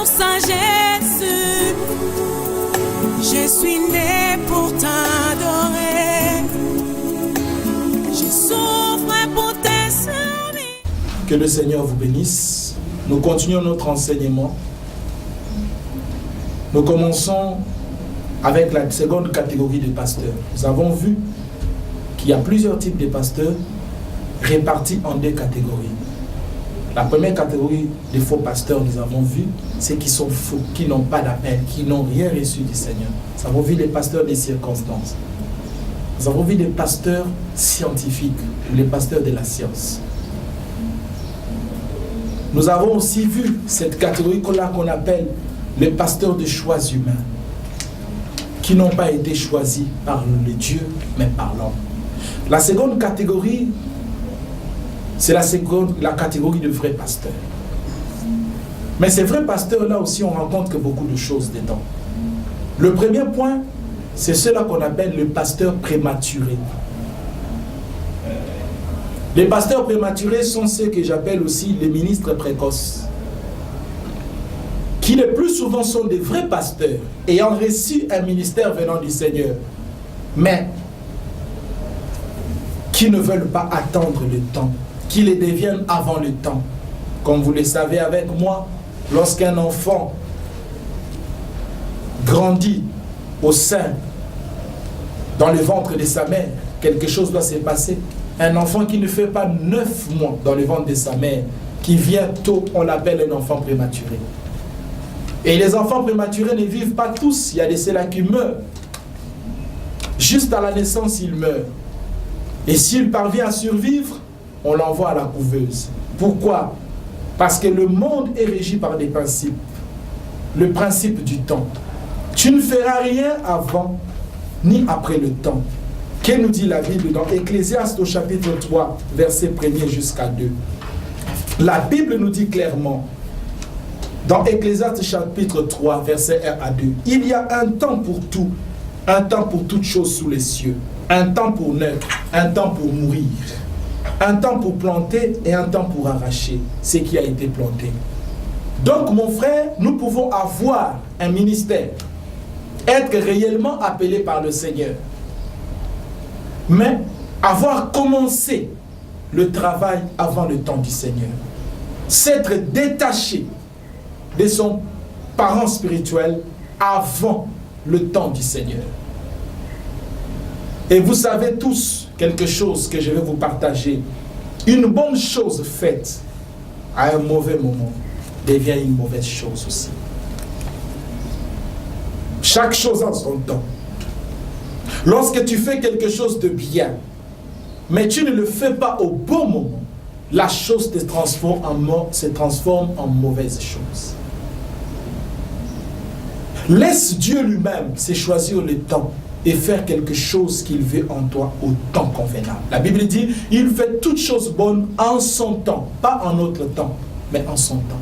ça, Jésus. Je suis né pour t'adorer. Je souffre pour tes services. Que le Seigneur vous bénisse. Nous continuons notre enseignement. Nous commençons avec la seconde catégorie de pasteurs. Nous avons vu qu'il y a plusieurs types de pasteurs répartis en deux catégories. La première catégorie de faux pasteurs, nous avons vu, c'est qui sont faux, qui n'ont pas d'appel, qui n'ont rien reçu du Seigneur. Nous avons vu les pasteurs des circonstances. Nous avons vu des pasteurs scientifiques, les pasteurs de la science. Nous avons aussi vu cette catégorie-là qu'on appelle les pasteurs de choix humains, qui n'ont pas été choisis par le Dieu, mais par l'homme. La seconde catégorie, c'est la catégorie de vrais pasteurs. Mais ces vrais pasteurs-là aussi, on rencontre beaucoup de choses dedans. Le premier point, c'est ceux-là qu'on appelle les pasteurs prématurés. Les pasteurs prématurés sont ceux que j'appelle aussi les ministres précoces, qui le plus souvent sont des vrais pasteurs, ayant reçu un ministère venant du Seigneur, mais qui ne veulent pas attendre le temps, qui les deviennent avant le temps. Comme vous le savez avec moi, lorsqu'un enfant grandit au sein, dans le ventre de sa mère, quelque chose doit se passer. Un enfant qui ne fait pas 9 mois dans le ventre de sa mère, qui vient tôt, on l'appelle un enfant prématuré. Et les enfants prématurés ne vivent pas tous. Il y a des ceux-là qui meurent. Juste à la naissance, ils meurent. Et s'il parvient à survivre, on l'envoie à la couveuse. Pourquoi? Parce que le monde est régi par des principes. Le principe du temps. Tu ne feras rien avant ni après le temps. Que nous dit la Bible dans Ecclésiaste au chapitre 3, verset 1er jusqu'à 2? La Bible nous dit clairement, dans Ecclésiaste chapitre 3, verset 1 à 2, il y a un temps pour tout, un temps pour toutes choses sous les cieux, un temps pour naître, un temps pour mourir, un temps pour planter et un temps pour arracher ce qui a été planté. Donc mon frère, nous pouvons avoir un ministère, être réellement appelé par le Seigneur, mais avoir commencé le travail avant le temps du Seigneur, s'être détaché de son parent spirituel avant le temps du Seigneur. Et vous savez tous quelque chose que je vais vous partager. Une bonne chose faite à un mauvais moment devient une mauvaise chose aussi. Chaque chose en son temps. Lorsque tu fais quelque chose de bien, mais tu ne le fais pas au bon moment, la chose se transforme en mauvaise chose. Laisse Dieu lui-même se choisir le temps et faire quelque chose qu'il veut en toi au temps convenable. La Bible dit, il fait toutes choses bonnes en son temps, pas en notre temps, mais en son temps.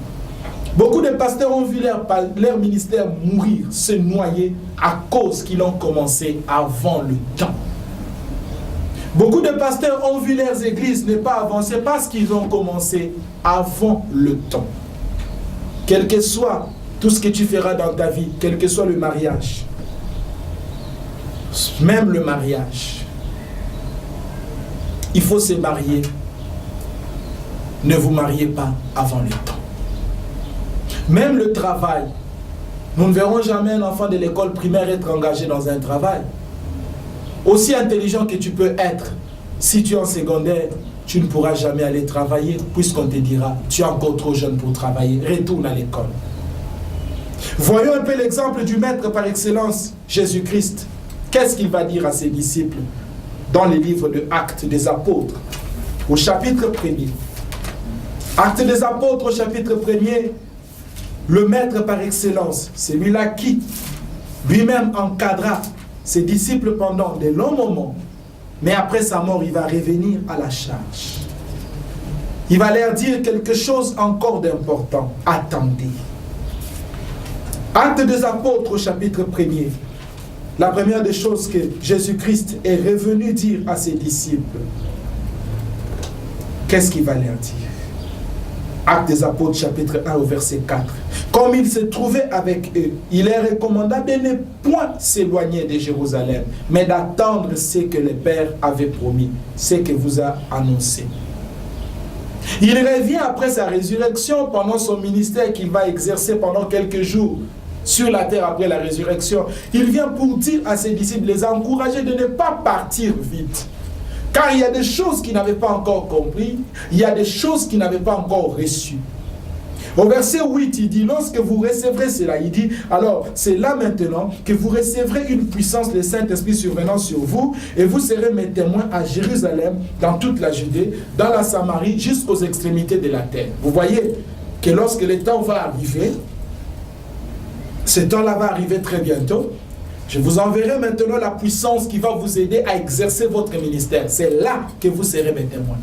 Beaucoup de pasteurs ont vu leur ministère mourir, se noyer à cause qu'ils ont commencé avant le temps. Beaucoup de pasteurs ont vu leurs églises ne pas avancer parce qu'ils ont commencé avant le temps. Quel que soit tout ce que tu feras dans ta vie, quel que soit le mariage, même le mariage, il faut se marier. Ne vous mariez pas avant le temps. Même le travail, nous ne verrons jamais un enfant de l'école primaire être engagé dans un travail. Aussi intelligent que tu peux être, si tu es en secondaire, tu ne pourras jamais aller travailler puisqu'on te dira, tu es encore trop jeune pour travailler, retourne à l'école. Voyons un peu l'exemple du maître par excellence, Jésus-Christ. Qu'est-ce qu'il va dire à ses disciples dans les livres de Actes des Apôtres, au chapitre 1er. Actes des Apôtres, au chapitre 1er, le maître par excellence, celui-là qui lui-même encadra ses disciples pendant de longs moments, mais après sa mort, il va revenir à la charge. Il va leur dire quelque chose encore d'important. Attendez. Actes des Apôtres, au chapitre 1er. La première des choses que Jésus-Christ est revenu dire à ses disciples, qu'est-ce qu'il va leur dire? Actes des Apôtres, chapitre 1, au verset 4. Comme il se trouvait avec eux, il est recommandable de ne point s'éloigner de Jérusalem, mais d'attendre ce que le Père avait promis, ce que vous a annoncé. Il revient après sa résurrection, pendant son ministère qu'il va exercer pendant quelques jours sur la terre après la résurrection. Il vient pour dire à ses disciples, les encourager de ne pas partir vite. Car il y a des choses qu'ils n'avaient pas encore compris, il y a des choses qu'ils n'avaient pas encore reçues. Au verset 8, il dit, lorsque vous recevrez cela, il dit, alors c'est là maintenant que vous recevrez une puissance, le Saint-Esprit survenant sur vous, et vous serez mes témoins à Jérusalem, dans toute la Judée, dans la Samarie, jusqu'aux extrémités de la terre. Vous voyez que lorsque le temps va arriver, ce temps-là va arriver très bientôt, je vous enverrai maintenant la puissance qui va vous aider à exercer votre ministère. C'est là que vous serez mes témoins.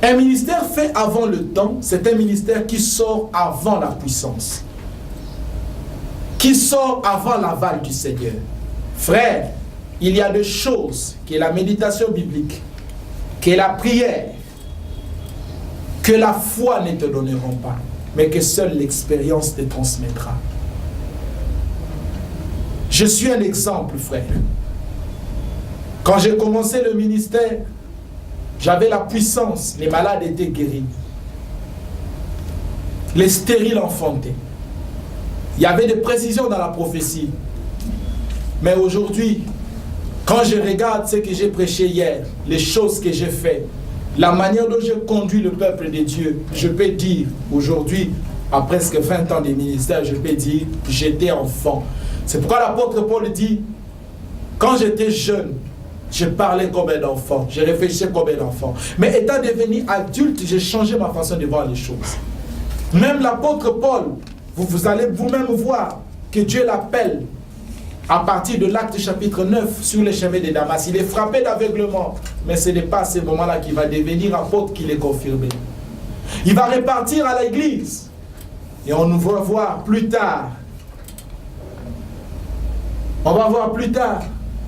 Un ministère fait avant le temps, c'est un ministère qui sort avant la puissance. Qui sort avant l'aval du Seigneur. Frère, il y a des choses que la méditation biblique, que la prière, que la foi ne te donneront pas, mais que seule l'expérience te transmettra. Je suis un exemple, frère. Quand j'ai commencé le ministère, j'avais la puissance, les malades étaient guéris. Les stériles enfantaient. Il y avait des précisions dans la prophétie. Mais aujourd'hui, quand je regarde ce que j'ai prêché hier, les choses que j'ai faites, la manière dont j'ai conduit le peuple de Dieu, je peux dire aujourd'hui, à presque 20 ans de ministère, je peux dire, j'étais enfant. C'est pourquoi l'apôtre Paul dit, quand j'étais jeune, je parlais comme un enfant, je réfléchissais comme un enfant. Mais étant devenu adulte, j'ai changé ma façon de voir les choses. Même l'apôtre Paul, vous allez vous-même voir que Dieu l'appelle à partir de l'Acte chapitre 9 sur les chemins de Damas. Il est frappé d'aveuglement, mais ce n'est pas à ce moment-là qu'il va devenir apôtre qu'il est confirmé. Il va repartir à l'église et on nous va voir plus tard. On va voir plus tard,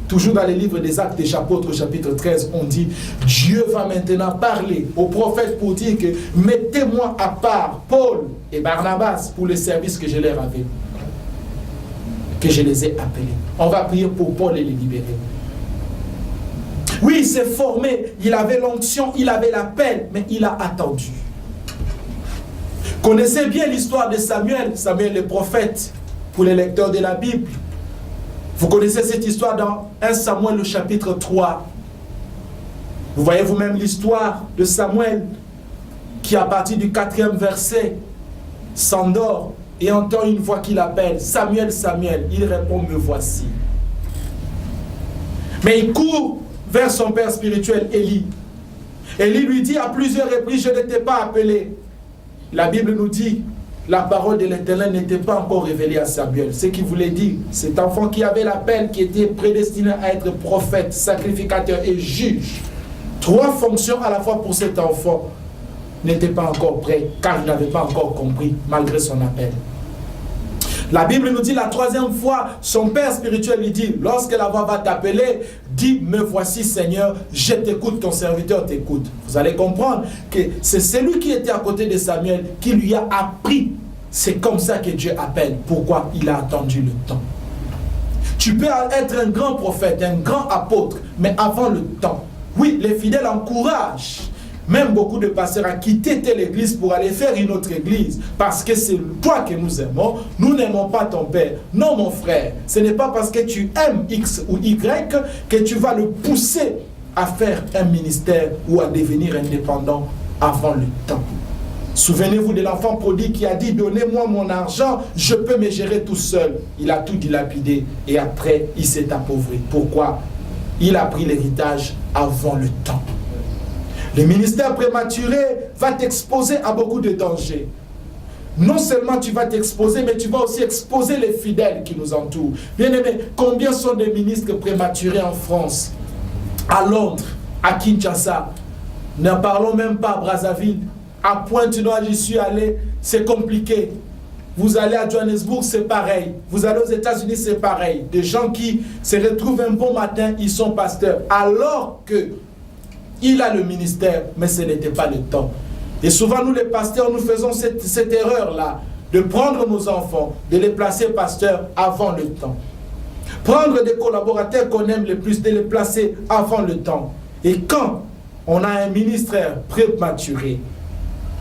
toujours dans les livres des Actes des Apôtres, chapitre 13, on dit, Dieu va maintenant parler aux prophètes pour dire que mettez-moi à part Paul et Barnabas pour le service que je leur avais, que je les ai appelés. On va prier pour Paul et les libérer. Oui, il s'est formé, il avait l'onction, il avait l'appel, mais il a attendu. Connaissez bien l'histoire de Samuel, Samuel le prophète, pour les lecteurs de la Bible. Vous connaissez cette histoire dans 1 Samuel, le chapitre 3. Vous voyez vous-même l'histoire de Samuel qui, à partir du 4e verset, s'endort et entend une voix qui l'appelle. Samuel, Samuel. Il répond, me voici. Mais il court vers son père spirituel, Élie. Élie lui dit à plusieurs reprises, je ne t'ai pas appelé. La Bible nous dit, la parole de l'Éternel n'était pas encore révélée à Samuel. Ce qu'il voulait dire, cet enfant qui avait l'appel, qui était prédestiné à être prophète, sacrificateur et juge, 3 fonctions à la fois pour cet enfant, n'était pas encore prêt, car il n'avait pas encore compris, malgré son appel. La Bible nous dit la 3e fois, son père spirituel lui dit, lorsque la voix va t'appeler, dis, me voici Seigneur, je t'écoute, ton serviteur t'écoute. Vous allez comprendre que c'est celui qui était à côté de Samuel qui lui a appris. C'est comme ça que Dieu appelle. Pourquoi? Il a attendu le temps. Tu peux être un grand prophète, un grand apôtre, mais avant le temps. Oui, les fidèles encouragent même beaucoup de pasteurs à quitter telle église pour aller faire une autre église. Parce que c'est toi que nous aimons. Nous n'aimons pas ton père. Non, mon frère. Ce n'est pas parce que tu aimes X ou Y que tu vas le pousser à faire un ministère ou à devenir indépendant avant le temps. Souvenez-vous de l'enfant prodigue qui a dit, donnez-moi mon argent, je peux me gérer tout seul. Il a tout dilapidé et après, il s'est appauvri. Pourquoi? Il a pris l'héritage avant le temps. Le ministère prématuré va t'exposer à beaucoup de dangers. Non seulement tu vas t'exposer, mais tu vas aussi exposer les fidèles qui nous entourent. Bien-aimés, combien sont des ministres prématurés en France, à Londres, à Kinshasa? N'en parlons même pas à Brazzaville. À Pointe-Noire, j'y suis allé, c'est compliqué. Vous allez à Johannesburg, c'est pareil. Vous allez aux États-Unis, c'est pareil. Des gens qui se retrouvent un bon matin, ils sont pasteurs. Alors que il a le ministère, mais ce n'était pas le temps. Et souvent, nous les pasteurs, nous faisons cette erreur-là, de prendre nos enfants, de les placer pasteurs avant le temps. Prendre des collaborateurs qu'on aime le plus, de les placer avant le temps. Et quand on a un ministère prématuré,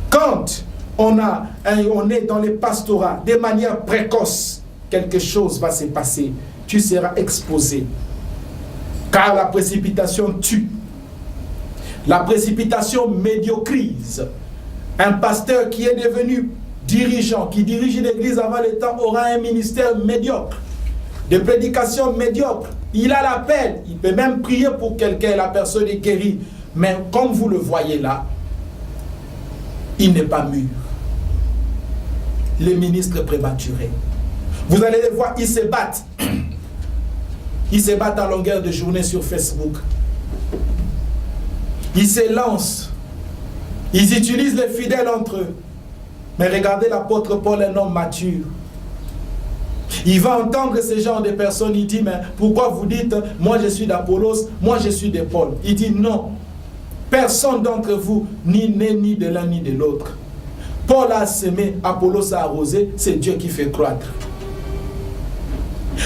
quand on est dans les pastorats de manière précoce, quelque chose va se passer. Tu seras exposé. Car la précipitation tue. La précipitation médiocrise. Un pasteur qui est devenu dirigeant, qui dirige une église avant le temps, aura un ministère médiocre, de prédication médiocre. Il a l'appel, il peut même prier pour quelqu'un, la personne est guérie. Mais comme vous le voyez là, il n'est pas mûr. Les ministres prématurés. Vous allez les voir, ils se battent. Ils se battent à longueur de journée sur Facebook. Ils se lancent. Ils utilisent les fidèles entre eux. Mais regardez l'apôtre Paul, un homme mature. Il va entendre ce genre de personnes. Il dit, mais pourquoi vous dites, moi je suis d'Apollos, moi je suis de Paul? Il dit, non. Personne d'entre vous ni né ni de l'un ni de l'autre. Paul a semé, Apollos a arrosé, c'est Dieu qui fait croître.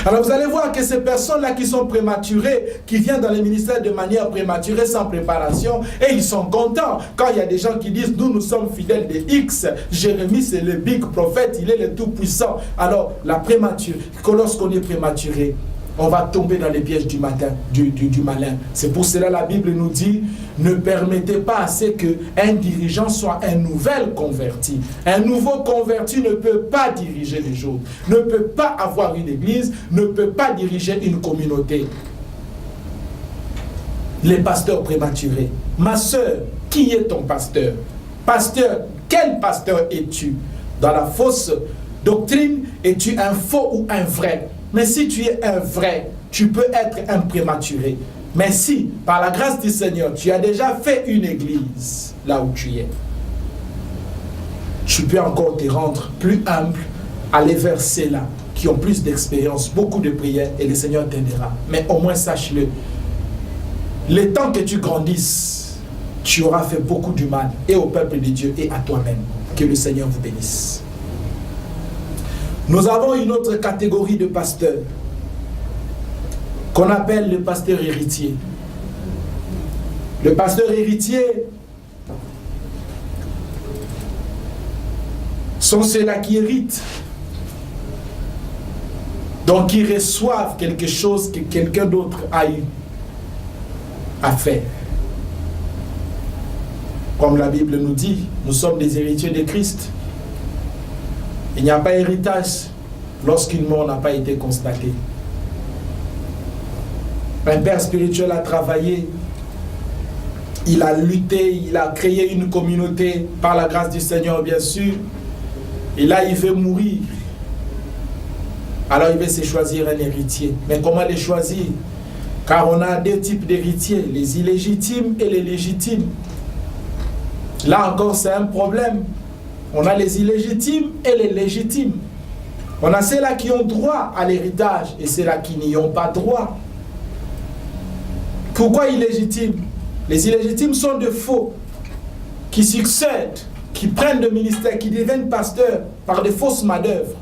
Alors vous allez voir que ces personnes-là qui sont prématurées, qui viennent dans les ministères de manière prématurée, sans préparation, et ils sont contents. Quand il y a des gens qui disent, nous sommes fidèles de X, Jérémie c'est le big prophète, il est le tout-puissant. Alors la prématurité, lorsqu'on est prématuré, on va tomber dans les pièges du malin. C'est pour cela la Bible nous dit, ne permettez pas à ce qu'un dirigeant soit un nouvel converti. Un nouveau converti ne peut pas diriger les autres, ne peut pas avoir une église, ne peut pas diriger une communauté. Les pasteurs prématurés. Ma soeur, qui est ton pasteur? Pasteur, quel pasteur es-tu? Dans la fausse doctrine, es-tu un faux ou un vrai? Mais si tu es un vrai, tu peux être un prématuré. Mais si, par la grâce du Seigneur, tu as déjà fait une église là où tu es, tu peux encore te rendre plus humble, aller vers ceux-là qui ont plus d'expérience, beaucoup de prières, et le Seigneur t'aidera. Mais au moins sache-le, le temps que tu grandisses, tu auras fait beaucoup du mal, et au peuple de Dieu, et à toi-même. Que le Seigneur vous bénisse. Nous avons une autre catégorie de pasteurs qu'on appelle le pasteur héritier. Le pasteur héritier sont ceux-là qui héritent. Donc ils reçoivent quelque chose que quelqu'un d'autre a eu à faire. Comme la Bible nous dit, nous sommes des héritiers de Christ. Il n'y a pas héritage lorsqu'une mort n'a pas été constatée. Un père spirituel a travaillé, il a lutté, il a créé une communauté par la grâce du Seigneur, bien sûr. Et là, il veut mourir. Alors, il veut se choisir un héritier. Mais comment les choisir? Car on a deux types d'héritiers, les illégitimes et les légitimes. Là encore, c'est un problème. On a les illégitimes et les légitimes. On a ceux-là qui ont droit à l'héritage et ceux-là qui n'y ont pas droit. Pourquoi illégitimes? Les illégitimes sont de faux, qui succèdent, qui prennent le ministère, qui deviennent pasteurs par des fausses manœuvres,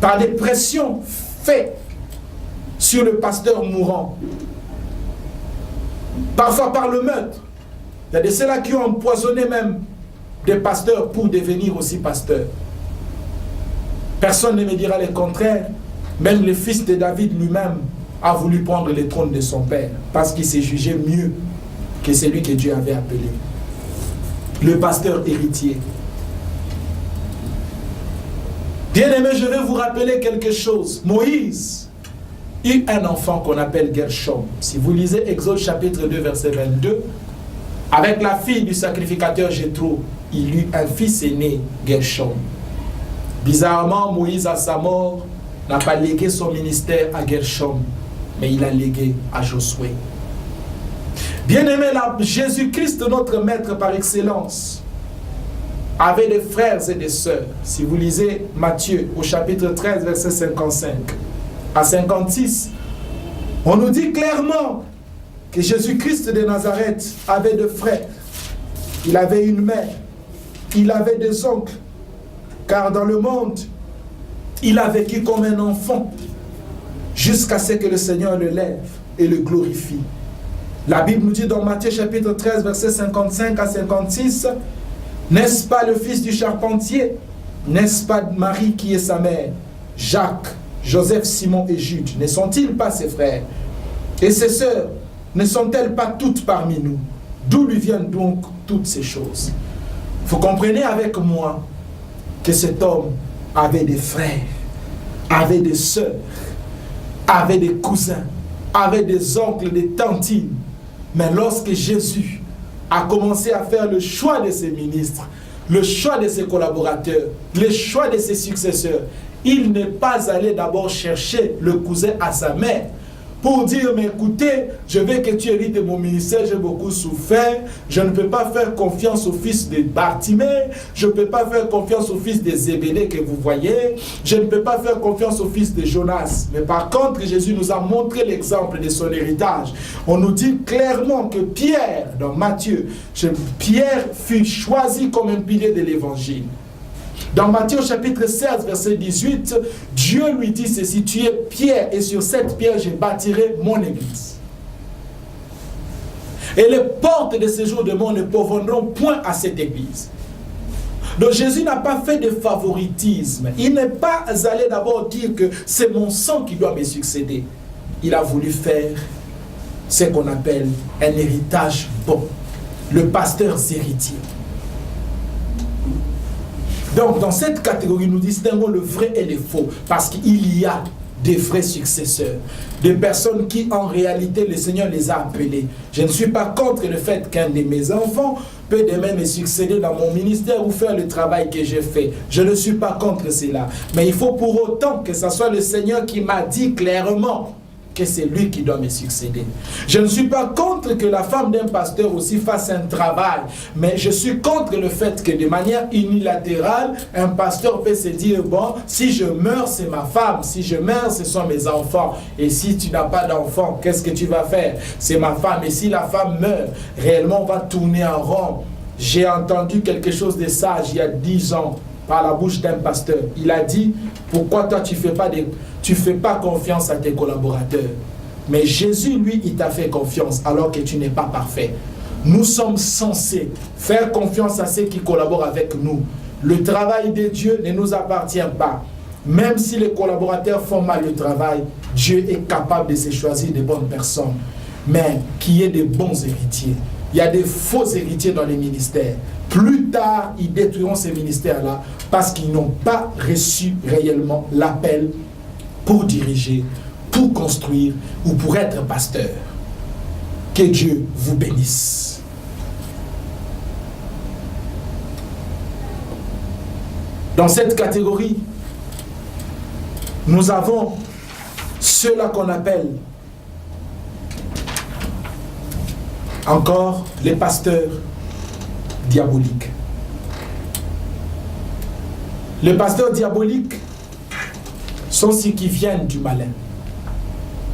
par des pressions faites sur le pasteur mourant, parfois par le meurtre. Il y a de ceux-là qui ont empoisonné même des pasteurs pour devenir aussi pasteurs. Personne ne me dira le contraire. Même le fils de David lui-même a voulu prendre le trône de son père parce qu'il s'est jugé mieux que celui que Dieu avait appelé. Le pasteur héritier. Bien-aimé, je vais vous rappeler quelque chose. Moïse eut un enfant qu'on appelle Gershom. Si vous lisez Exode chapitre 2 verset 22, avec la fille du sacrificateur Jéthro, il eut un fils aîné, Gershom. Bizarrement, Moïse à sa mort n'a pas légué son ministère à Gershom, mais il a légué à Josué. Bien-aimé, Jésus-Christ, notre maître par excellence, avait des frères et des sœurs. Si vous lisez Matthieu au chapitre 13, verset 55 à 56, on nous dit clairement que Jésus-Christ de Nazareth avait des frères. il avait une mère, il avait des oncles, car dans le monde, il a vécu comme un enfant, jusqu'à ce que le Seigneur le lève et le glorifie. La Bible nous dit dans Matthieu chapitre 13, versets 55 à 56, « N'est-ce pas le fils du charpentier? N'est-ce pas Marie qui est sa mère? Jacques, Joseph, Simon et Jude, ne sont-ils pas ses frères? Et ses sœurs, ne sont-elles pas toutes parmi nous? D'où lui viennent donc toutes ces choses? » Vous comprenez avec moi que cet homme avait des frères, avait des sœurs, avait des cousins, avait des oncles, des tantines. Mais lorsque Jésus a commencé à faire le choix de ses ministres, le choix de ses collaborateurs, le choix de ses successeurs, il n'est pas allé d'abord chercher le cousin à sa mère pour dire, mais écoutez, je veux que tu hérites mon ministère, j'ai beaucoup souffert, je ne peux pas faire confiance au fils de Bartimée, je ne peux pas faire confiance au fils de Zébédée que vous voyez, je ne peux pas faire confiance au fils de Jonas. Mais par contre, Jésus nous a montré l'exemple de son héritage. On nous dit clairement que Pierre, dans Matthieu, Pierre fut choisi comme un pilier de l'évangile. Dans Matthieu chapitre 16, verset 18, Dieu lui dit ceci, tu es pierre et sur cette pierre je bâtirai mon église. Et les portes de séjour de mort ne parviendront point à cette église. Donc Jésus n'a pas fait de favoritisme. Il n'est pas allé d'abord dire que c'est mon sang qui doit me succéder. Il a voulu faire ce qu'on appelle un héritage bon. Le pasteur héritier. Donc, dans cette catégorie, nous distinguons le vrai et le faux, parce qu'il y a des vrais successeurs, des personnes qui, en réalité, le Seigneur les a appelés. Je ne suis pas contre le fait qu'un de mes enfants peut demain me succéder dans mon ministère ou faire le travail que j'ai fait. Je ne suis pas contre cela. Mais il faut pour autant que ce soit le Seigneur qui m'a dit clairement que c'est lui qui doit me succéder. Je ne suis pas contre que la femme d'un pasteur aussi fasse un travail, mais je suis contre le fait que de manière unilatérale, un pasteur peut se dire, bon, si je meurs, c'est ma femme, si je meurs, ce sont mes enfants, et si tu n'as pas d'enfant, qu'est-ce que tu vas faire? C'est ma femme, et si la femme meurt, réellement on va tourner en rond. J'ai entendu quelque chose de sage il y a 10 ans, par la bouche d'un pasteur. Il a dit, pourquoi toi tu fais pas confiance à tes collaborateurs? Mais Jésus, lui, il t'a fait confiance alors que tu n'es pas parfait. Nous sommes censés faire confiance à ceux qui collaborent avec nous. Le travail de Dieu ne nous appartient pas. Même si les collaborateurs font mal le travail, Dieu est capable de se choisir des bonnes personnes. Mais qu'il y ait de bons héritiers. Il y a des faux héritiers dans les ministères. Plus tard, ils détruiront ces ministères-là parce qu'ils n'ont pas reçu réellement l'appel pour diriger, pour construire ou pour être pasteur. Que Dieu vous bénisse. Dans cette catégorie, nous avons ceux-là qu'on appelle encore les pasteurs diaboliques. Les pasteurs diaboliques sont ceux qui viennent du malin,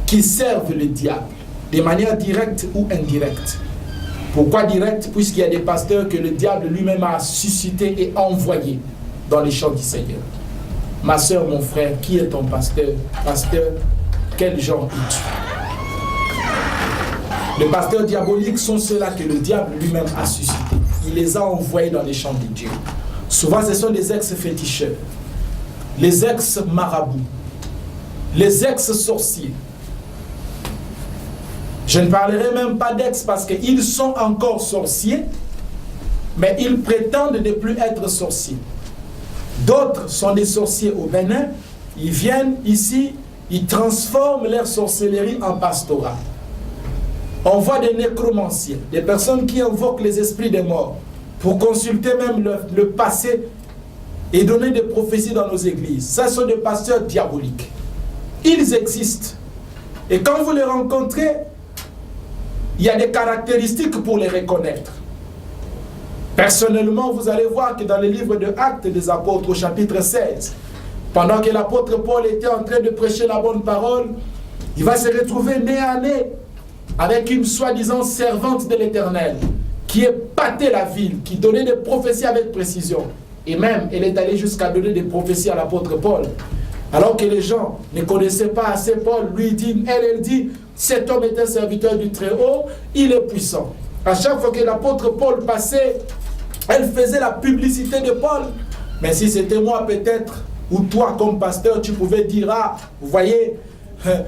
qui servent le diable de manière directe ou indirecte. Pourquoi directe? Puisqu'il y a des pasteurs que le diable lui-même a suscité et envoyé dans les champs du Seigneur. Ma soeur, mon frère, qui est ton pasteur? Pasteur, quel genre es-tu? Les pasteurs diaboliques sont ceux-là que le diable lui-même a suscités. Il les a envoyés dans les champs de Dieu. Souvent, ce sont des ex-féticheurs, les ex-marabouts, les ex-sorciers. Je ne parlerai même pas d'ex parce qu'ils sont encore sorciers, mais ils prétendent ne plus être sorciers. D'autres sont des sorciers au Bénin. Ils viennent ici, ils transforment leur sorcellerie en pastorat. On voit des nécromanciens, des personnes qui invoquent les esprits des morts pour consulter même le passé et donner des prophéties dans nos églises. Ce sont des pasteurs diaboliques. Ils existent. Et quand vous les rencontrez, il y a des caractéristiques pour les reconnaître. Personnellement, vous allez voir que dans le livre de Actes des Apôtres, au chapitre 16, pendant que l'apôtre Paul était en train de prêcher la bonne parole, il va se retrouver nez à nez avec une soi-disant servante de l'Éternel, qui épatait la ville, qui donnait des prophéties avec précision. Et même, elle est allée jusqu'à donner des prophéties à l'apôtre Paul. Alors que les gens ne connaissaient pas assez Paul, lui dit, elle dit, cet homme est un serviteur du Très-Haut, il est puissant. À chaque fois que l'apôtre Paul passait, elle faisait la publicité de Paul. Mais si c'était moi peut-être, ou toi comme pasteur, tu pouvais dire, ah, vous voyez,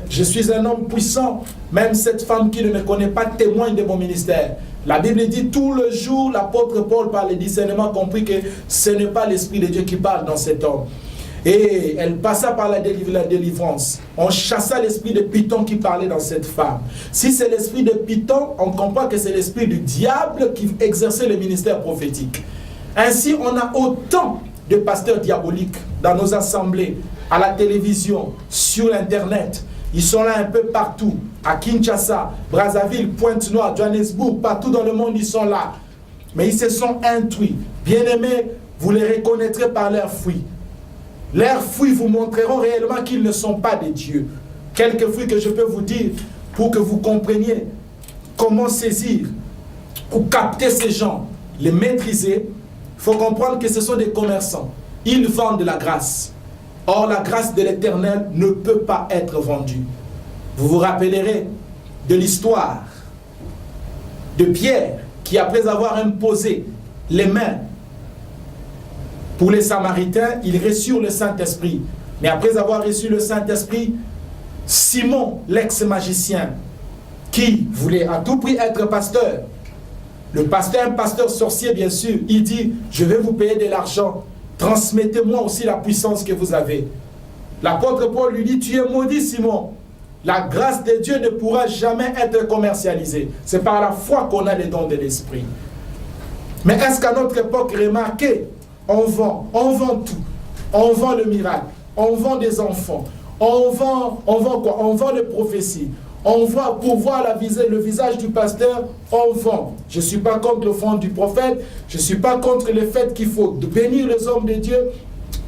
je suis un homme puissant. Même cette femme qui ne me connaît pas témoigne de mon ministère. La Bible dit tout le jour, l'apôtre Paul par le discernement compris que ce n'est pas l'Esprit de Dieu qui parle dans cet homme. Et elle passa par la délivrance. On chassa l'esprit de Python qui parlait dans cette femme. Si c'est l'esprit de Python, on comprend que c'est l'esprit du diable qui exerçait le ministère prophétique. Ainsi, on a autant de pasteurs diaboliques dans nos assemblées, à la télévision, sur Internet. Ils sont là un peu partout, à Kinshasa, Brazzaville, Pointe-Noire, Johannesburg, partout dans le monde, ils sont là. Mais ils se sont instruits. Bien-aimés, vous les reconnaîtrez par leurs fruits. Leurs fruits vous montreront réellement qu'ils ne sont pas des dieux. Quelques fruits que je peux vous dire pour que vous compreniez comment saisir ou capter ces gens, les maîtriser. Il faut comprendre que ce sont des commerçants. Ils vendent de la grâce. Or, la grâce de l'Éternel ne peut pas être vendue. Vous vous rappellerez de l'histoire de Pierre qui, après avoir imposé les mains pour les Samaritains, il reçut le Saint-Esprit. Mais après avoir reçu le Saint-Esprit, Simon, l'ex-magicien, qui voulait à tout prix être pasteur, le pasteur, un pasteur sorcier bien sûr, il dit, je vais vous payer de l'argent, transmettez-moi aussi la puissance que vous avez. L'apôtre Paul lui dit, tu es maudit Simon, la grâce de Dieu ne pourra jamais être commercialisée. C'est par la foi qu'on a les dons de l'esprit. Mais est-ce qu'à notre époque, remarquez, on vend tout. On vend le miracle. On vend des enfants. On vend quoi? On vend les prophéties. On voit, pour voir le visage du pasteur, on vend. Je ne suis pas contre l'offrande du prophète. Je ne suis pas contre le fait qu'il faut bénir les hommes de Dieu.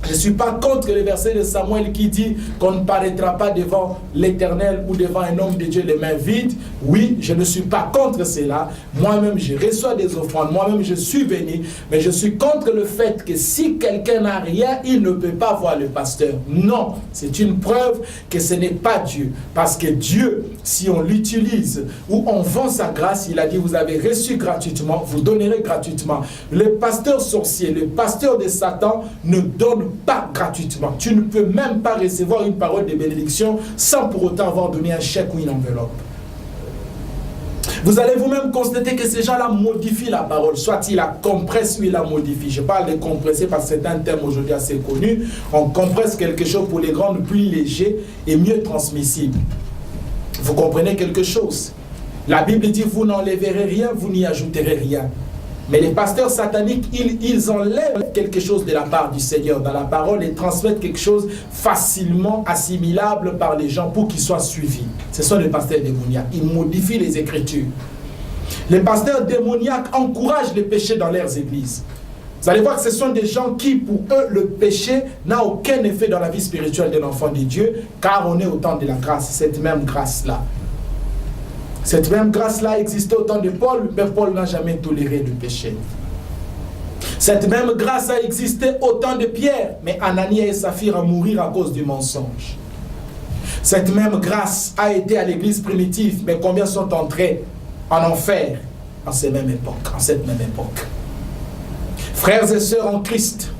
Je ne suis pas contre le verset de Samuel qui dit qu'on ne paraîtra pas devant l'Éternel ou devant un homme de Dieu les mains vides. Oui, je ne suis pas contre cela. Moi-même, je reçois des offrandes. Moi-même, je suis béni. Mais je suis contre le fait que si quelqu'un n'a rien, il ne peut pas voir le pasteur. Non, c'est une preuve que ce n'est pas Dieu. Parce que Dieu, si on l'utilise ou on vend sa grâce, il a dit, vous avez reçu gratuitement, vous donnerez gratuitement. Le pasteur sorcier, le pasteur de Satan ne donne pas gratuitement. Tu ne peux même pas recevoir une parole de bénédiction sans pour autant avoir donné un chèque ou une enveloppe. Vous allez vous-même constater que ces gens-là modifient la parole. Soit il la compresse ou il la modifie. Je parle de compresser parce que c'est un terme aujourd'hui assez connu. On compresse quelque chose pour les rendre plus léger et mieux transmissible. Vous comprenez quelque chose? La Bible dit, vous n'enlèverez rien, vous n'y ajouterez rien. Mais les pasteurs sataniques, ils enlèvent quelque chose de la part du Seigneur dans la parole et transmettent quelque chose facilement assimilable par les gens pour qu'ils soient suivis. Ce sont les pasteurs démoniaques. Ils modifient les Écritures. Les pasteurs démoniaques encouragent les péchés dans leurs églises. Vous allez voir que ce sont des gens qui, pour eux, le péché n'a aucun effet dans la vie spirituelle d'un enfant de Dieu, car on est au temps de la grâce, cette même grâce-là. Cette même grâce-là existait au temps de Paul, mais Paul n'a jamais toléré le péché. Cette même grâce a existé au temps de Pierre, mais Anania et Saphir ont mouru à cause du mensonge. Cette même grâce a été à l'église primitive, mais combien sont entrés en enfer en cette même époque? Frères et sœurs en Christ,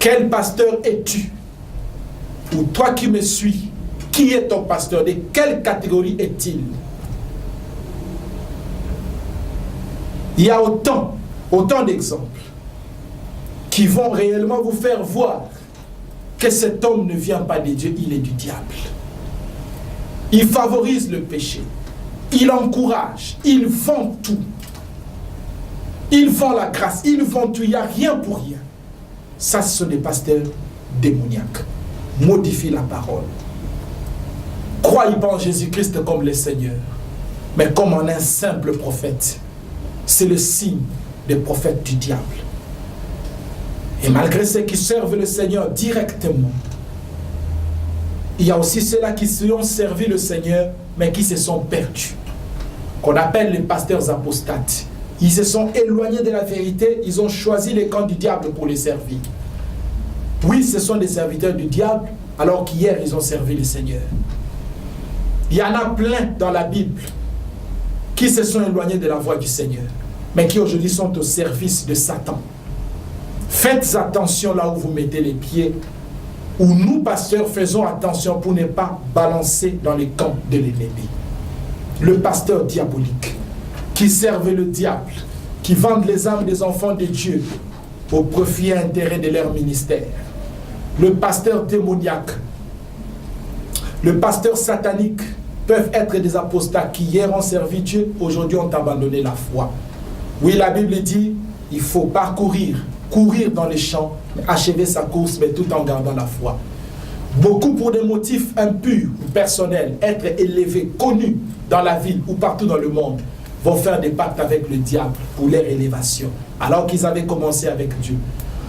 quel pasteur es-tu? Ou toi qui me suis, qui est ton pasteur? De quelle catégorie est-il? Il y a autant d'exemples qui vont réellement vous faire voir que cet homme ne vient pas de Dieu, il est du diable. Il favorise le péché. Il encourage. Il vend tout. Il vend la grâce. Il vend tout. Il n'y a rien pour rien. Ça, ce sont des pasteurs démoniaques. Modifie la parole. Croyez pas en Jésus-Christ comme le Seigneur, mais comme en un simple prophète. C'est le signe des prophètes du diable. Et malgré ceux qui servent le Seigneur directement, il y a aussi ceux-là qui ont servi le Seigneur, mais qui se sont perdus, qu'on appelle les pasteurs apostates. Ils se sont éloignés de la vérité, ils ont choisi les camps du diable pour les servir. Oui, ce sont des serviteurs du diable, alors qu'hier, ils ont servi le Seigneur. Il y en a plein dans la Bible qui se sont éloignés de la voie du Seigneur, mais qui aujourd'hui sont au service de Satan. Faites attention là où vous mettez les pieds, où nous, pasteurs, faisons attention pour ne pas balancer dans les camps de l'ennemi. Le pasteur diabolique, qui servent le diable, qui vendent les âmes des enfants de Dieu au profit et intérêt de leur ministère. Le pasteur démoniaque, le pasteur satanique peuvent être des apostats qui hier ont servi Dieu, aujourd'hui ont abandonné la foi. Oui, la Bible dit, il faut parcourir, courir dans les champs, achever sa course, mais tout en gardant la foi. Beaucoup pour des motifs impurs ou personnels, être élevés, connus dans la ville ou partout dans le monde, vont faire des pactes avec le diable pour leur élévation, alors qu'ils avaient commencé avec Dieu.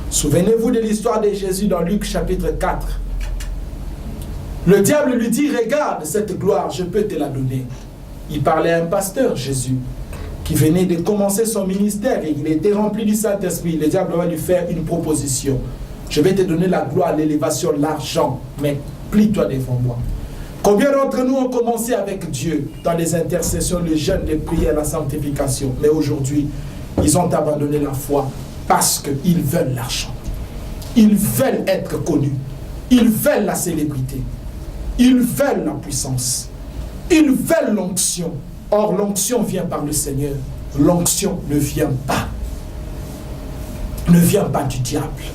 Souvenez-vous de l'histoire de Jésus dans Luc chapitre 4. Le diable lui dit, regarde cette gloire, je peux te la donner. Il parlait à un pasteur, Jésus, qui venait de commencer son ministère et il était rempli du Saint-Esprit. Le diable va lui faire une proposition. Je vais te donner la gloire, l'élévation, l'argent, mais plie-toi devant moi. Combien d'entre nous ont commencé avec Dieu dans les intercessions, le jeûne, les prières, la sanctification, mais aujourd'hui, ils ont abandonné la foi parce qu'ils veulent l'argent. Ils veulent être connus. Ils veulent la célébrité. Ils veulent la puissance. Ils veulent l'onction. Or, l'onction vient par le Seigneur. L'onction ne vient pas. Ne vient pas du diable.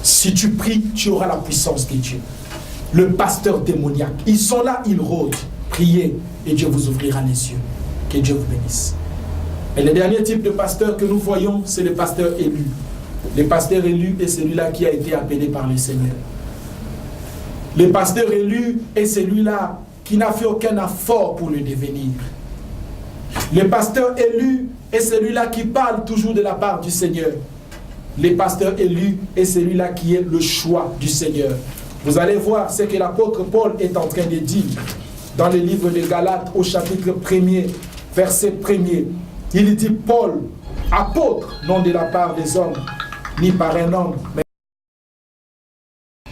Si tu pries, tu auras la puissance de Dieu. Le pasteur démoniaque, ils sont là, ils rôdent. Priez et Dieu vous ouvrira les yeux. Que Dieu vous bénisse. Et le dernier type de pasteur que nous voyons, c'est le pasteur élu. Le pasteur élu est celui-là qui a été appelé par le Seigneur. Le pasteur élu est celui-là qui n'a fait aucun effort pour le devenir. Le pasteur élu est celui-là qui parle toujours de la part du Seigneur. Le pasteur élu est celui-là qui est le choix du Seigneur. Vous allez voir ce que l'apôtre Paul est en train de dire dans le livre de Galates au chapitre 1er, verset 1er. Il dit, Paul, apôtre, non de la part des hommes, ni par un homme, mais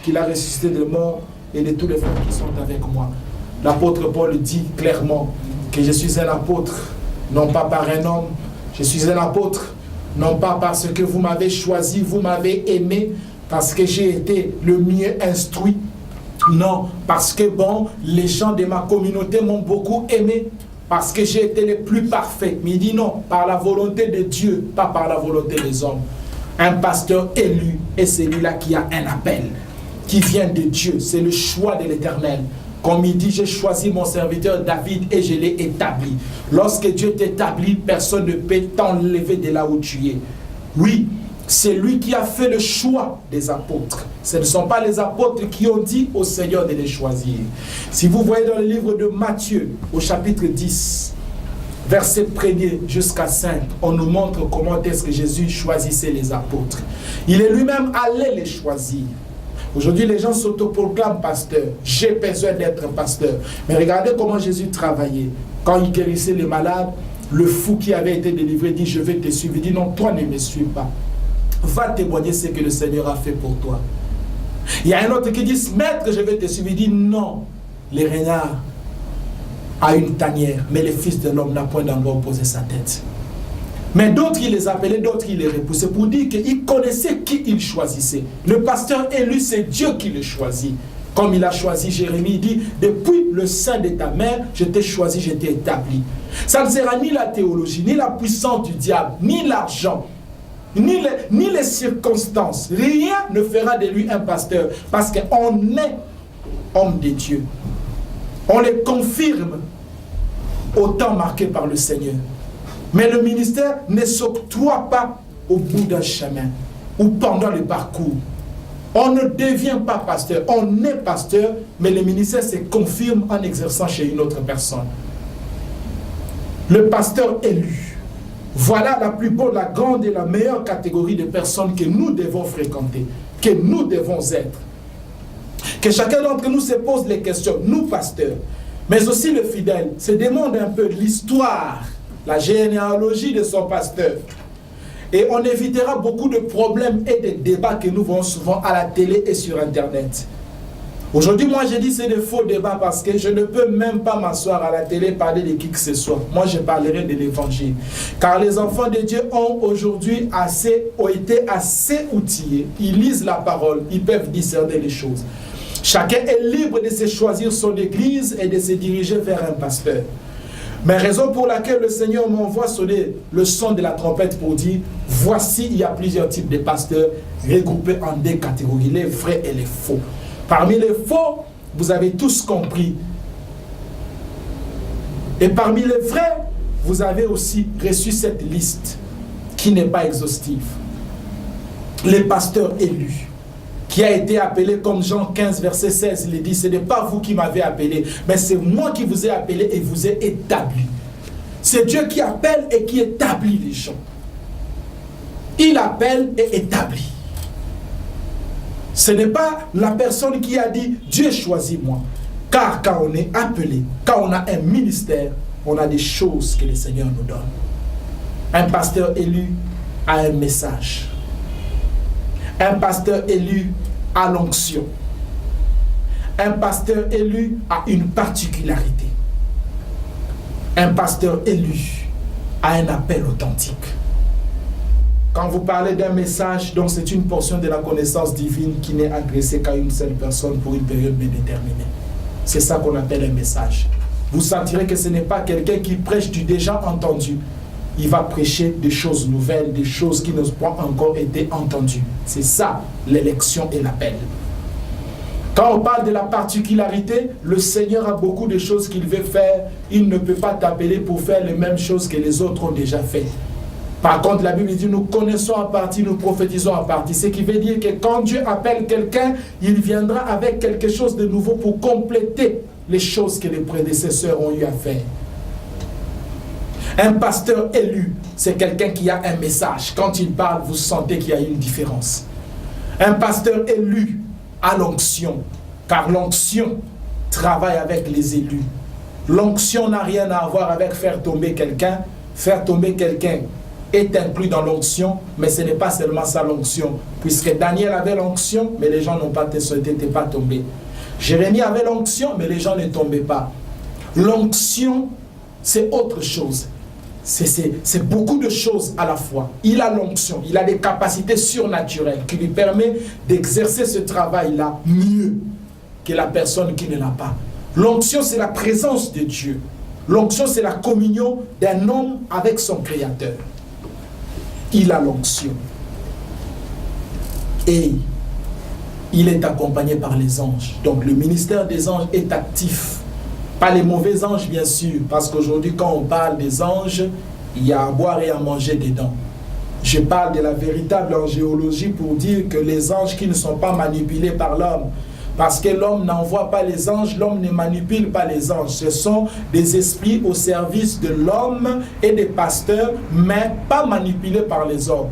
qu'il a ressuscité de mort et de tous les frères qui sont avec moi. L'apôtre Paul dit clairement que je suis un apôtre, non pas par un homme, je suis un apôtre, non pas parce que vous m'avez choisi, vous m'avez aimé, parce que j'ai été le mieux instruit. Non, parce que bon, les gens de ma communauté m'ont beaucoup aimé, parce que j'ai été le plus parfait. Mais il dit non, par la volonté de Dieu, pas par la volonté des hommes. Un pasteur élu est celui-là qui a un appel, qui vient de Dieu. C'est le choix de l'Éternel. Comme il dit, j'ai choisi mon serviteur David et je l'ai établi. Lorsque Dieu t'établit, personne ne peut t'enlever de là où tu es. Oui, c'est lui qui a fait le choix des apôtres. Ce ne sont pas les apôtres qui ont dit au Seigneur de les choisir. Si vous voyez dans le livre de Matthieu, au chapitre 10, verset 1er jusqu'à 5, on nous montre comment est-ce que Jésus choisissait les apôtres. Il est lui-même allé les choisir. Aujourd'hui, les gens s'autoproclament pasteur. J'ai besoin d'être pasteur. Mais regardez comment Jésus travaillait. Quand il guérissait les malades, le fou qui avait été délivré dit, je vais te suivre. Il dit, non, toi ne me suis pas. Va témoigner ce que le Seigneur a fait pour toi. Il y a un autre qui dit, maître, je vais te suivre. Il dit, non, les renards a une tanière, mais le Fils de l'homme n'a point d'endroit où poser sa tête. Mais d'autres, il les appelait, d'autres, il les repoussait pour dire qu'il connaissait qui il choisissait. Le pasteur élu, c'est Dieu qui le choisit. Comme il a choisi Jérémie, il dit, depuis le sein de ta mère, je t'ai choisi, je t'ai établi. Ça ne sera ni la théologie, ni la puissance du diable, ni l'argent, ni les circonstances. Rien ne fera de lui un pasteur, parce qu'on est homme de Dieu. On les confirme au temps marqué par le Seigneur. Mais le ministère ne s'octroie pas au bout d'un chemin ou pendant le parcours. On ne devient pas pasteur, on est pasteur, mais le ministère se confirme en exerçant chez une autre personne. Le pasteur élu, voilà la plus bonne, la grande et la meilleure catégorie de personnes que nous devons fréquenter, que nous devons être. Que chacun d'entre nous se pose les questions, nous pasteurs, mais aussi le fidèle, se demande un peu l'histoire la généalogie de son pasteur. Et on évitera beaucoup de problèmes et de débats que nous voyons souvent à la télé et sur Internet. Aujourd'hui, moi, je dis que c'est des faux débats parce que je ne peux même pas m'asseoir à la télé et parler de qui que ce soit. Moi, je parlerai de l'évangile. Car les enfants de Dieu ont aujourd'hui été assez outillés. Ils lisent la parole, ils peuvent discerner les choses. Chacun est libre de se choisir son église et de se diriger vers un pasteur. Mais raison pour laquelle le Seigneur m'envoie sonner le son de la trompette pour dire, voici, il y a plusieurs types de pasteurs regroupés en deux catégories, les vrais et les faux. Parmi les faux, vous avez tous compris. Et parmi les vrais, vous avez aussi reçu cette liste qui n'est pas exhaustive. Les pasteurs élus, qui a été appelé comme Jean 15, verset 16, il dit, ce n'est pas vous qui m'avez appelé, mais c'est moi qui vous ai appelé et vous ai établi. C'est Dieu qui appelle et qui établit les gens. Il appelle et établit. Ce n'est pas la personne qui a dit « Dieu choisit moi ». Car quand on est appelé, quand on a un ministère, on a des choses que le Seigneur nous donne. Un pasteur élu a un message. Un pasteur élu a l'onction. Un pasteur élu a une particularité. Un pasteur élu a un appel authentique. Quand vous parlez d'un message, donc c'est une portion de la connaissance divine qui n'est adressée qu'à une seule personne pour une période bien déterminée. C'est ça qu'on appelle un message. Vous sentirez que ce n'est pas quelqu'un qui prêche du déjà entendu. Il va prêcher des choses nouvelles, des choses qui n'ont pas encore été entendues. C'est ça l'élection et l'appel. Quand on parle de la particularité, le Seigneur a beaucoup de choses qu'il veut faire. Il ne peut pas t'appeler pour faire les mêmes choses que les autres ont déjà fait. Par contre, la Bible dit, nous connaissons en partie, nous prophétisons en partie. Ce qui veut dire que quand Dieu appelle quelqu'un, il viendra avec quelque chose de nouveau pour compléter les choses que les prédécesseurs ont eu à faire. Un pasteur élu, c'est quelqu'un qui a un message. Quand il parle, vous sentez qu'il y a une différence. Un pasteur élu a l'onction, car l'onction travaille avec les élus. L'onction n'a rien à voir avec faire tomber quelqu'un. Faire tomber quelqu'un est inclus dans l'onction, mais ce n'est pas seulement ça l'onction, puisque Daniel avait l'onction, mais les gens n'étaient pas tombés. Jérémie avait l'onction, mais les gens ne tombaient pas. L'onction, c'est autre chose. C'est beaucoup de choses à la fois. Il a l'onction, il a des capacités surnaturelles qui lui permettent d'exercer ce travail-là mieux que la personne qui ne l'a pas. L'onction, c'est la présence de Dieu. L'onction, c'est la communion d'un homme avec son Créateur. Il a l'onction. Et il est accompagné par les anges. Donc le ministère des anges est actif. Pas les mauvais anges, bien sûr, parce qu'aujourd'hui, quand on parle des anges, il y a à boire et à manger dedans. Je parle de la véritable angéologie pour dire que les anges qui ne sont pas manipulés par l'homme, parce que l'homme n'envoie pas les anges, l'homme ne manipule pas les anges. Ce sont des esprits au service de l'homme et des pasteurs, mais pas manipulés par les hommes.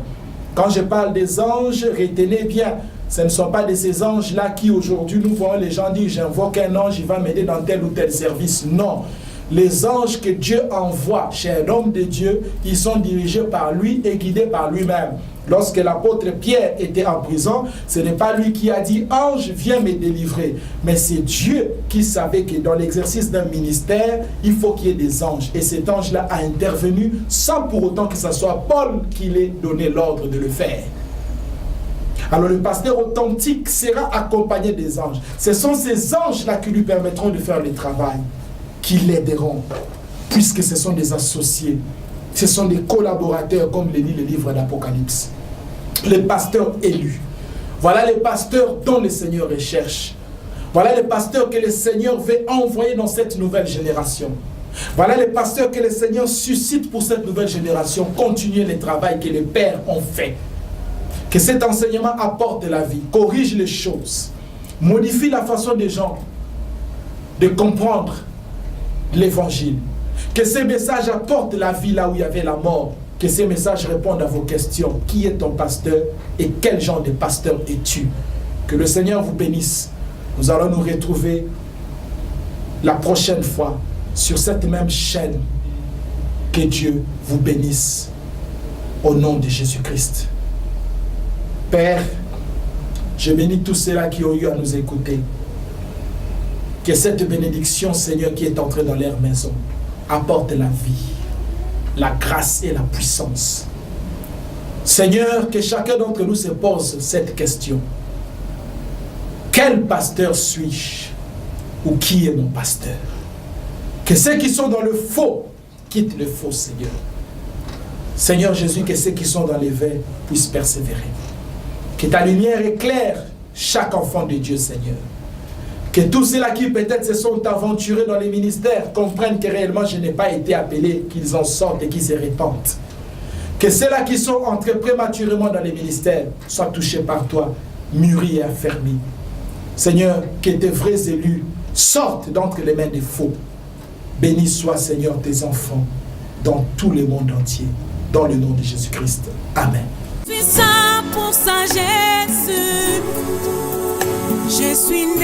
Quand je parle des anges, retenez bien, ce ne sont pas de ces anges-là qui aujourd'hui nous voyons les gens dire j'invoque un ange, il va m'aider dans tel ou tel service. Non. Les anges que Dieu envoie chez un homme de Dieu, ils sont dirigés par lui et guidés par lui-même. Lorsque l'apôtre Pierre était en prison, ce n'est pas lui qui a dit « Ange, viens me délivrer ». Mais c'est Dieu qui savait que dans l'exercice d'un ministère, il faut qu'il y ait des anges. Et cet ange-là a intervenu sans pour autant que ce soit Paul qui l'ait donné l'ordre de le faire. Alors le pasteur authentique sera accompagné des anges. Ce sont ces anges-là qui lui permettront de faire le travail, qui l'aideront, puisque ce sont des associés. Ce sont des collaborateurs, comme le dit le livre d'Apocalypse. Les pasteurs élus. Voilà les pasteurs dont le Seigneur recherche. Voilà les pasteurs que le Seigneur veut envoyer dans cette nouvelle génération. Voilà les pasteurs que le Seigneur suscite pour cette nouvelle génération. Continuer le travail que les pères ont fait. Que cet enseignement apporte de la vie, corrige les choses, modifie la façon des gens de comprendre l'évangile. Que ces messages apportent la vie là où il y avait la mort. Que ces messages répondent à vos questions. Qui est ton pasteur et quel genre de pasteur es-tu? Que le Seigneur vous bénisse. Nous allons nous retrouver la prochaine fois sur cette même chaîne Que Dieu vous bénisse au nom de Jésus-Christ. Père, je bénis tous ceux-là qui ont eu à nous écouter. Que cette bénédiction, Seigneur, qui est entrée dans leur maison, apporte la vie, la grâce et la puissance. Seigneur, que chacun d'entre nous se pose cette question. Quel pasteur suis-je? Ou qui est mon pasteur? Que ceux qui sont dans le faux quittent le faux, Seigneur. Seigneur Jésus, que ceux qui sont dans les veins puissent persévérer. Que ta lumière éclaire chaque enfant de Dieu, Seigneur. Que tous ceux-là qui peut-être se sont aventurés dans les ministères comprennent que réellement je n'ai pas été appelé, qu'ils en sortent et qu'ils se répandent. Que ceux-là qui sont entrés prématurément dans les ministères soient touchés par toi, mûris et affermis. Seigneur, que tes vrais élus sortent d'entre les mains des faux. Béni soit, Seigneur, tes enfants dans tout le monde entier. Dans le nom de Jésus-Christ. Amen. Fais ça pour ça, Jésus. Je suis né.